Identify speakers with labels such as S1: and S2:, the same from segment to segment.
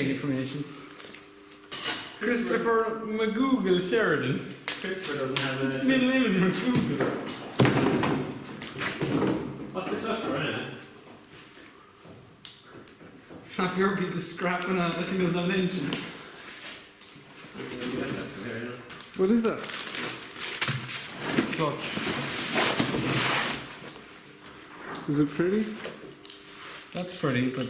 S1: getting information. Christopher McGoogle Sheridan.
S2: Christopher doesn't have a...
S1: His middle name is McGoogle.
S2: What's the cluster in it?
S1: It's not your people scrapping on it. I think there's no lynch in it.
S3: What is that?
S1: Clutch.
S3: Is it pretty?
S1: That's pretty, but...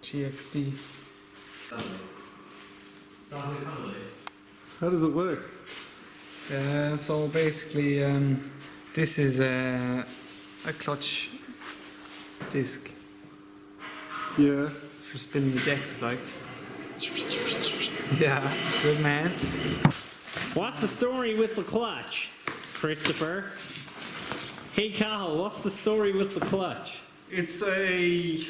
S1: GXD.
S3: How does it work?
S1: So basically, this is a clutch disc.
S3: Yeah.
S1: It's for spinning the decks, like. Yeah, good man.
S2: What's the story with the clutch, Christopher? Hey Cathal, what's the story with the clutch?
S3: It's a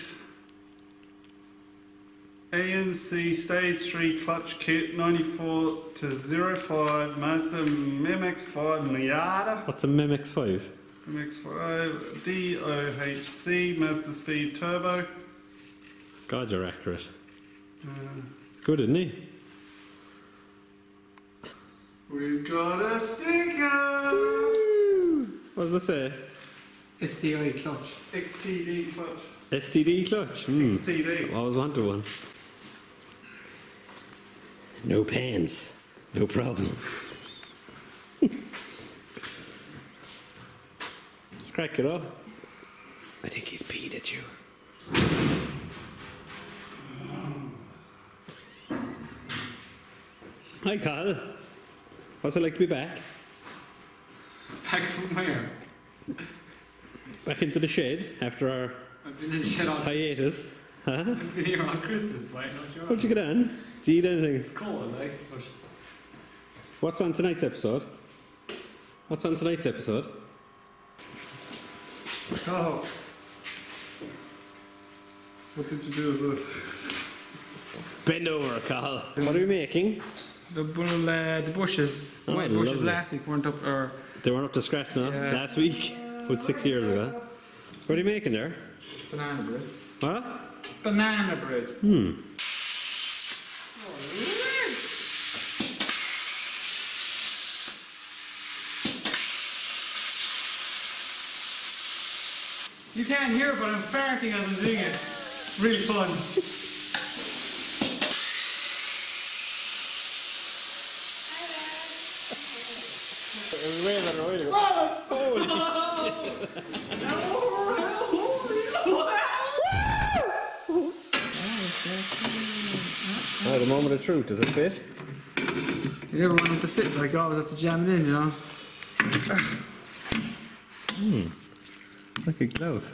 S3: AMC Stage 3 clutch kit, 94 to 05, Mazda MX5 Miata.
S2: What's a MX5?
S3: MX5 DOHC, Mazda Speed Turbo.
S2: God, you're accurate. It's good, isn't he?
S3: We've got a sticker!
S2: What does it say?
S1: STI clutch.
S3: XTD clutch.
S2: STD clutch?
S3: XTD.
S2: I always wanted one. No pants. No problem. Let's crack it up. I think he's peed at you. Hi, Kyle. What's it like to be back?
S1: Back from where?
S2: Back into the shed after our
S1: I've been in the shed all
S2: hiatus. Huh?
S1: I've been here on Christmas, mate, not sure.
S2: What'd you get on? Did you eat anything?
S1: It's cold, like, but...
S2: What's on tonight's episode? What's on tonight's episode?
S3: Oh. What did you do with it?
S2: Bend over, Carl. What are we making?
S1: The bushes, the
S2: Oh,
S1: white bushes
S2: lovely.
S1: last week weren't up, or...
S2: They weren't up to scratch now.
S1: Yeah.
S2: Last week, about 6 years ago. What are you making there?
S1: Banana bread.
S2: What?
S1: Banana bread. You can't hear it, but I'm farting as I'm doing it. It's really fun.
S2: Oh, the moment of truth, does it fit?
S1: You never want them to fit, like always have to jam it in, you know?
S2: Like a glove.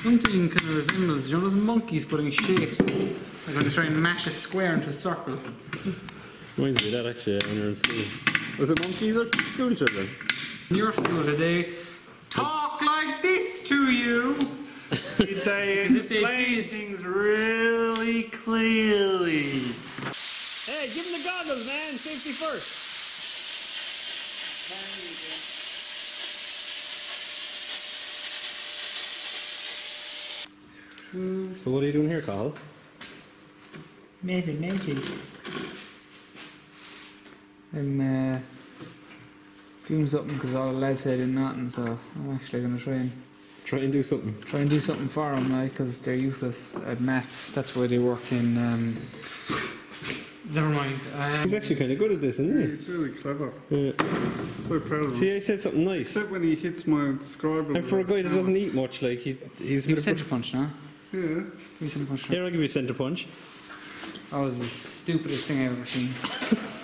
S1: Something kind of resembles, you know those monkeys putting shapes? Like when they try and mash a square into a circle.
S2: Reminds me of that actually when you were in school. Was it monkeys or school children?
S1: In your school today, talk like this to you!
S3: They explain things really clearly.
S2: Hey, give him the goggles, man! Safety first! So what are you doing here, Carl?
S1: Nothing. I'm doing something because all the lads said in nothing, so I'm actually going to
S2: Try and do something.
S1: do something for them, like, because they're useless at maths. That's why they work in. Never mind.
S2: He's actually kind of good at this, isn't
S3: Yeah,
S2: he?
S3: he's really clever.
S2: Yeah.
S3: So proud of him.
S2: See, I said something nice.
S3: Except when he hits my scribble.
S2: And for a guy that doesn't eat much, like, he's
S1: Give
S2: a
S1: a centre punch now.
S3: Yeah.
S1: Give me a centre punch.
S2: Here, I'll give you a centre punch.
S1: That was the stupidest thing I've ever seen.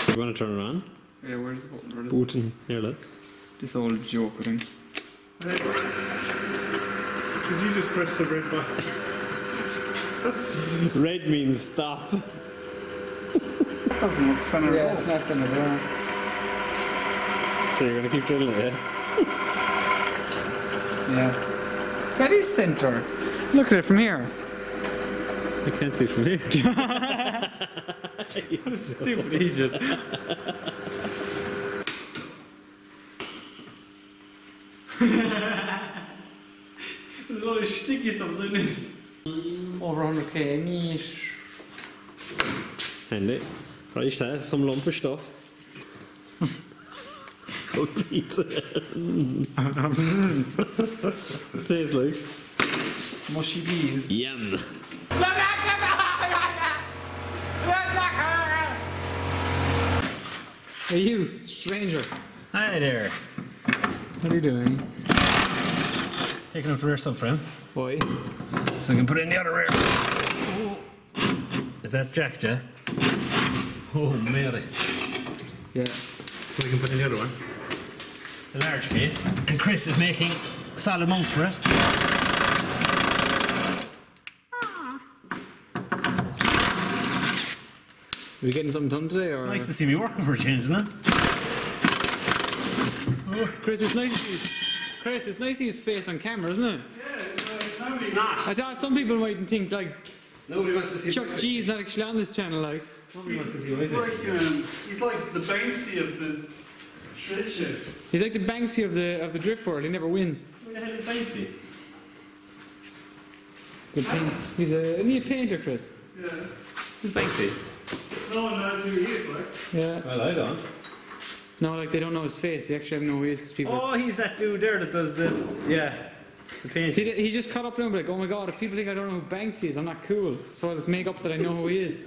S2: You want to turn it on?
S1: Yeah, where's the button for this?
S2: Button. Here, look.
S1: This old joke thing.
S3: Hey. Did you just press the red button?
S2: Red means stop.
S3: That doesn't look center
S1: Yeah,
S3: at
S1: it's
S3: all.
S1: not centre, yeah.
S2: So you're going to keep drilling it, yeah?
S1: Yeah. That is centre. Look at it from here.
S2: I can't see it from here.
S1: What a stupid idiot. There's a lot of sticky stuff in this. Over 100k, neat.
S2: Handy. Right, there, some lumpy stuff. Cooked pizza. Stays like.
S1: Mushy peas.
S2: Yum.
S1: Hey you, stranger.
S2: Hi there.
S1: What are you doing?
S2: Taking out the rear subframe.
S1: Boy.
S2: So I can put it in the other rear. Oh. Is that jacked, yeah? Oh, Mary.
S1: Yeah.
S3: So we can put in the other one.
S2: The large case. And Chris is making a solid mount for it.
S1: Are we getting something done today, or?
S2: Nice to see me working for a change, isn't it?
S1: Oh, Chris, it's nice to see his face on camera, isn't it?
S3: Yeah,
S2: It's not.
S1: I thought some people might think like
S2: Nobody wants to see
S1: Chuck G's not actually on this channel, like.
S3: he's like the Banksy of the shred shed.
S1: He's like the Banksy of the drift world. He never wins.
S2: Where the hell is Banksy?
S1: Isn't he a painter, Chris?
S3: Yeah.
S2: Who's Banksy?
S3: No one knows who he is, like.
S1: Yeah.
S2: Well, I don't.
S1: No, like they don't know his face. They actually don't know who he is because people.
S2: Oh, he's that dude there that does the... Yeah. The painting.
S1: See, he just caught up now and be like, oh my god, if people think I don't know who Banksy is, I'm not cool. So I'll just make up that I know who he is.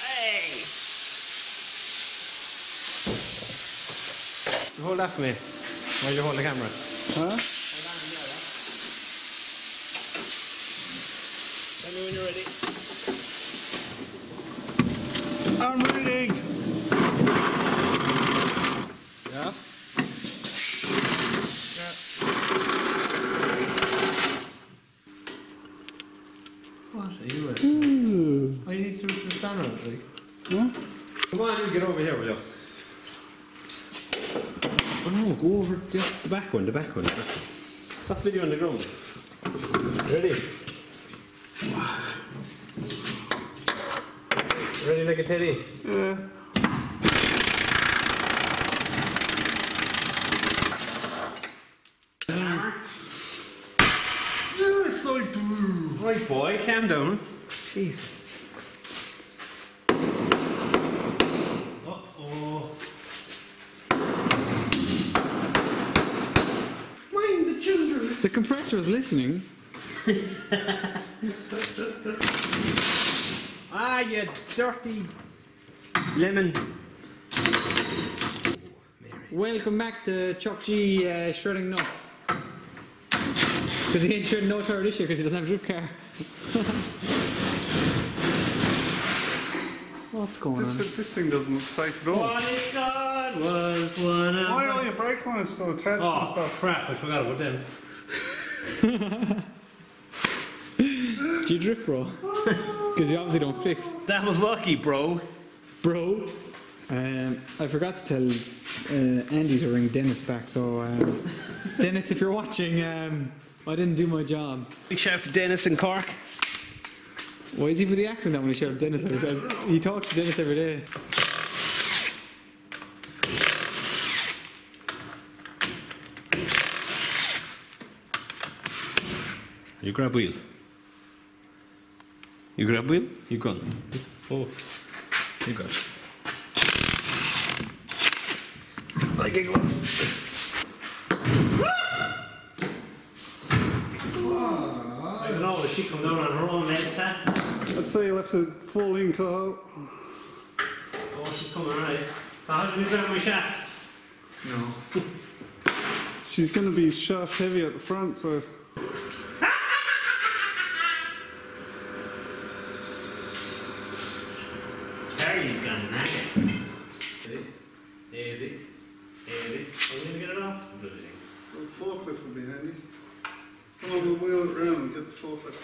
S2: Hey! Hold that for me while you hold the camera.
S1: Huh?
S2: Tell me when you're ready.
S3: I'm ready!
S1: Yeah.
S2: What are you with?
S1: Ooh.
S2: Oh, you need to stand on it, like.
S1: Huh?
S2: Come on, you get over here, will you? Oh no, go over the back one, the back one. Stop video on the ground. Ready? Ready like a teddy?
S3: Yeah. Yes, I do!
S2: Right, boy, calm down. Jesus. Uh-oh. Mind the children.
S1: The compressor is listening.
S2: Ah, you dirty lemon.
S1: Welcome back to Chuck G shredding nuts. Because he ain't shredding no tire this year because he doesn't have a drip car. What's going on?
S3: This thing doesn't look safe at all.
S2: What if God was one of
S3: Why are all your brake lines still attached and
S2: Oh,
S3: stuff?
S2: crap, I forgot about them.
S1: Do you drift, bro? Because you obviously don't fix.
S2: That was lucky, bro.
S1: Bro. I forgot to tell Andy to ring Dennis back, so Dennis, if you're watching, I didn't do my job.
S2: Big shout out to Dennis in Cork.
S1: Why is he for the accent now when he shouted Dennis every day? He talks to Dennis every day.
S2: You grab wheel. You grab wheel, you gone. Oh, you got it. Like a glove. I don't know, if she come down on her own legs, that.
S3: I'd say you left it fall in, Cathal.
S2: Oh, she's coming right. How did we grab my shaft?
S1: No.
S3: She's going to be shaft heavy at the front, so.
S2: There you go, now. Easy, easy, easy. Are you gonna get it off? Bloody thing.
S3: The forklift will be handy. Come on, we'll wheel it around and get the forklift.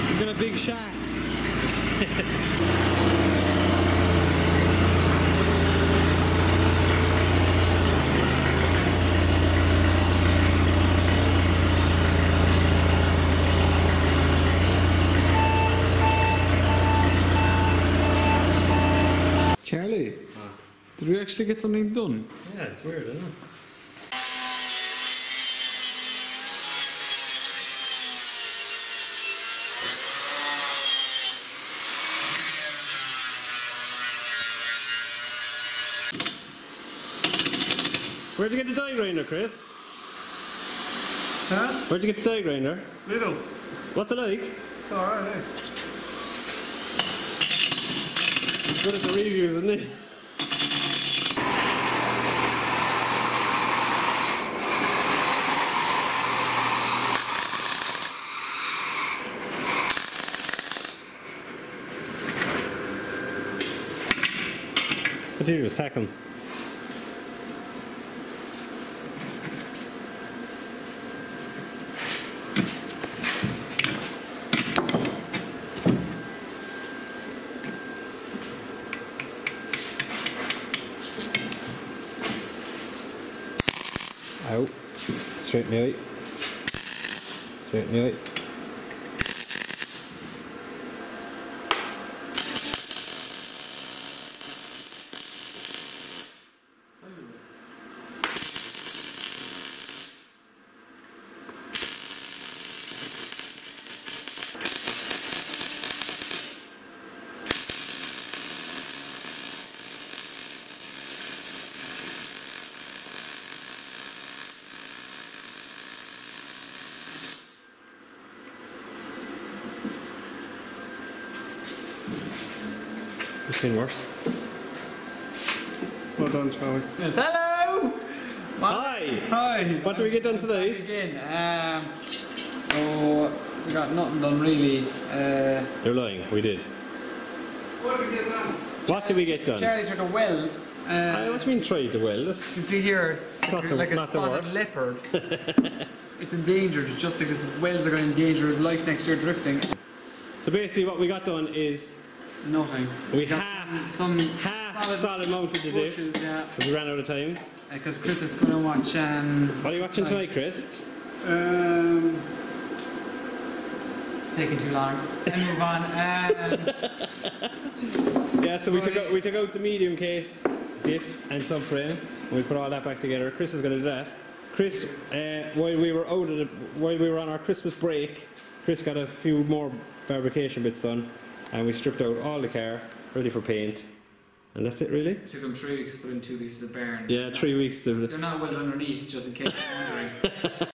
S1: You've got a big shaft. Charlie, did we actually get something done?
S2: Yeah, it's weird, isn't it? Where'd you get the die grinder, Chris?
S3: Huh?
S2: Where'd you get the die grinder?
S3: Little.
S2: What's it like?
S3: It's alright, eh?
S2: Good at the reviews, isn't it? What did you just tack him? Out. Straight in the eye. Straight in the eye. You've seen worse.
S3: Well done, Charlie.
S1: Yes, hello!
S2: Hi!
S3: Hi!
S2: What do we get done today?
S1: Again, so we got nothing done really.
S2: You're lying, we did.
S3: What did we get done?
S2: What did we get done?
S1: Charlie tried to weld.
S2: What do you mean try to weld?
S1: You can see here, it's
S2: Not the-
S1: like a
S2: not the
S1: spotted
S2: worst.
S1: leopard. It's endangered, just like his welds are going to endanger his life next year drifting.
S2: So basically what we got done is
S1: Nothing.
S2: we
S1: got
S2: half
S1: some
S2: solid mounted the diff
S1: bushes, yeah.
S2: because we ran out of time.
S1: Because Chris is going to watch.
S2: What are you watching tonight, Chris?
S1: Taking too long. And move on.
S2: Yeah, so we took out the medium case, diff and subframe, and we put all that back together. Chris is going to do that. Chris, while we were on our Christmas break, Chris got a few more fabrication bits done, and we stripped out all the car, ready for paint, and that's it really.
S1: It took him 3 weeks to put in 2 pieces of bearing.
S2: Yeah, 3 weeks to.
S1: They're not welded underneath, just in case you're wondering.